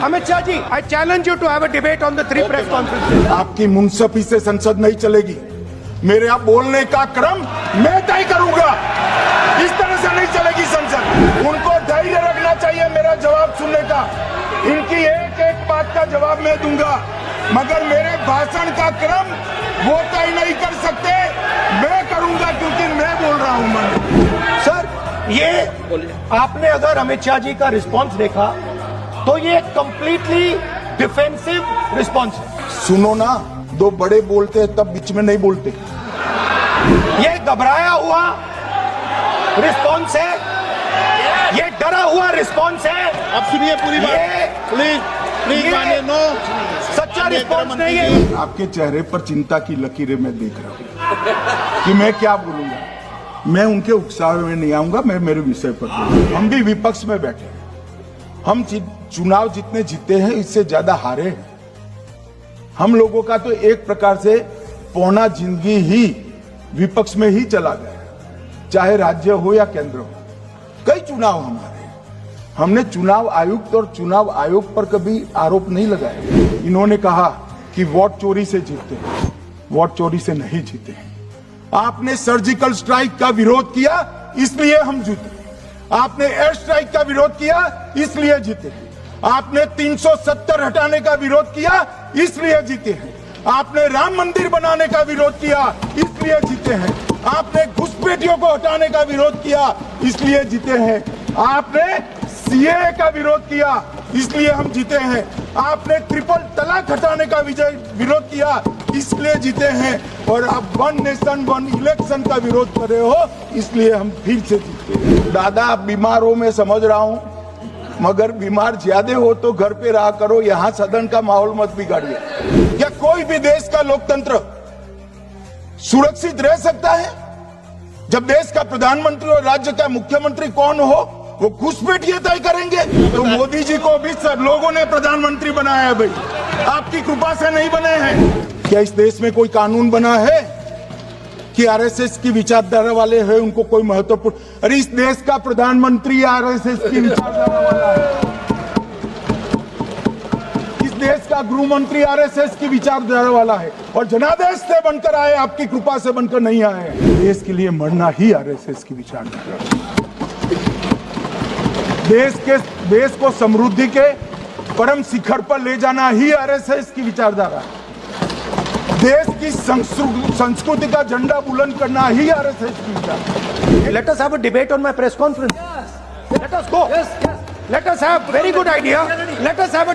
Amit Shah ji, I challenge you to have a debate on the 3 press conferences. आपकी मुंसफी से संसद नहीं चलेगी। मेरे यहाँ बोलने का क्रम मैं तय करूंगा। इस तरह से नहीं चलेगी संसद। उनको धैर्य रखना चाहिए मेरा जवाब सुनने का। इनकी एक एक बात का जवाब मैं दूंगा, मगर मेरे भाषण का क्रम वो तय नहीं कर सकते, मैं करूंगा क्योंकि मैं बोल रहा हूं। मन सर, ये आपने अगर अमित शाह जी का रिस्पांस देखा तो ये कंप्लीटली डिफेंसिव रिस्पांस है। सुनो ना, दो बड़े बोलते हैं तब बीच में नहीं बोलते। ये घबराया हुआ रिस्पांस है, ये डरा हुआ रिस्पांस है। अब सुनिए पूरी बात, प्लीज मानिए। नो, सच्चा रिस्पांस नहीं है। आपके चेहरे पर चिंता की लकीरें मैं देख रहा हूं कि मैं क्या बोलूंगा। मैं उनके उकसावे में नहीं आऊंगा, मैं मेरे विषय पर बोलूंगा। हम भी विपक्ष में बैठे, हम चुनाव जितने जीते हैं इससे ज्यादा हारे हैं। हम लोगों का तो एक प्रकार से पौना जिंदगी ही विपक्ष में ही चला गया, चाहे राज्य हो या केंद्र हो। कई चुनाव हमारे, हमने चुनाव आयुक्त और चुनाव आयोग पर कभी आरोप नहीं लगाया। इन्होंने कहा कि वोट चोरी से जीते, वोट चोरी से नहीं जीते। आपने सर्जिकल स्ट्राइक का विरोध किया इसलिए हम जीते। आपने एयर स्ट्राइक का विरोध किया इसलिए जीते। आपने 370 हटाने का विरोध किया इसलिए जीते हैं। आपने राम मंदिर बनाने का विरोध किया इसलिए जीते हैं। आपने घुसपैठियों को हटाने का विरोध किया इसलिए जीते हैं। आपने सीए का विरोध किया इसलिए हम जीते हैं। आपने ट्रिपल तलाक हटाने का विरोध किया इसलिए जीते हैं। और आप 1 नेशन 1 इलेक्शन का विरोध कर रहे हो इसलिए हम फिर से जीते। दादा, बीमार हो मैं समझ रहा हूं, मगर बीमार ज्यादा हो तो घर पे रहा करो, यहां सदन का माहौल मत बिगाड़िए। क्या कोई भी देश का लोकतंत्र सुरक्षित रह सकता है जब देश का प्रधानमंत्री और राज्य का मुख्यमंत्री कौन हो वो घुसपैठिए तय करेंगे? तो मोदी जी को भी सब लोगों ने प्रधानमंत्री बनाया है भाई, आपकी कृपा से नहीं बने हैं। क्या इस देश में कोई कानून बना है कि आरएसएस की विचारधारा वाले हैं उनको कोई महत्वपूर्ण? अरे इस देश का प्रधानमंत्री आरएसएस की विचारधारा वाला है। इस देश का गृह मंत्री आरएसएस की विचारधारा वाला है और जनादेश से बनकर आए, आपकी कृपा से बनकर नहीं आए। देश के लिए मरना ही आरएसएस की विचारधारा। देश को समृद्धि के परम शिखर पर ले जाना ही आरएसएस की विचारधारा है। देश की संस्कृति का झंडा बुलंद करना ही आरएसएस की विचारधारा। Let us have a debate on my press conference. Let us go. Let us have very good idea. Let us have a